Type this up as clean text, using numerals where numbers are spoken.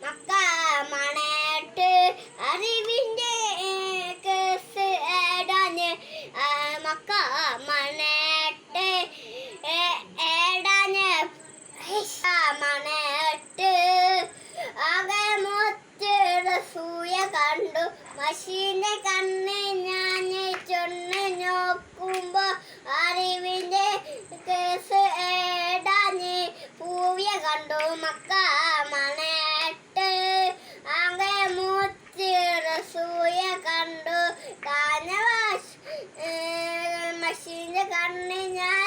Mecca മണട്ട് അറിവിൻ്റെ case ഏടാന് Mecca മണട്ട് ഏടാന് മണട്ട് ആകെ മുത്തിയുടെ സൂയ കണ്ടു മഷീന്റെ കണ്ണ് ഞാൻ ചൊന്ന് നോക്കുമ്പോ അറിവിൻ്റെ കേസ് ഏടാന് പൂവിയ കണ്ടു മക്ക മണട്ട് ആകെ മുത്തിയുടെ സൂയ കണ്ടു കാഞ്ഞ മഷീന്റെ കണ്ണ് ഞാൻ